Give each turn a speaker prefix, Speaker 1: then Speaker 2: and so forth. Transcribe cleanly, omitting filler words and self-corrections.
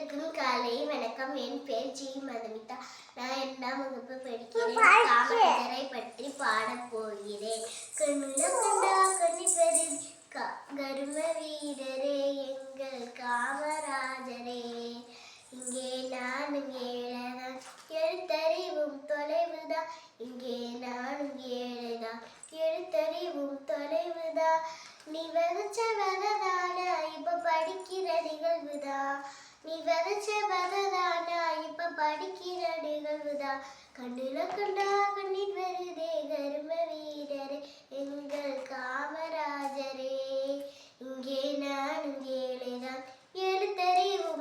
Speaker 1: அனைவருக்கும் காலை வணக்கம். என் பேர் ஜி மதுமிதா. நான் 2ஆம் வகுப்பு படிக்கிறேன். காமராஜரை பற்றி பாடப் போகிறேன். கண்ணுல கண்டா கண்ணி பெரு கரும வீரரே எங்கள் காமராஜரே. இங்கே நானும் ஏழைதான், எழுத்தறிவும் தொலைவுதான். இங்கே நானும் ஏழைதான், எழுத்தறிவும் தொலைவுதான். நீ விதைச்ச விதைதானா இப்ப படிக்கிற நிகழ்வுதா. நீ விதைச்ச விதைதானா இப்ப படிக்கிற நிகழ்வுதா. கண்ணுல கண்டா கண்ணீர் வருதே கரும வீரரே எங்கள் காமராஜரே. இங்கே நானும் ஏழைதான், எழுத்தறிவும்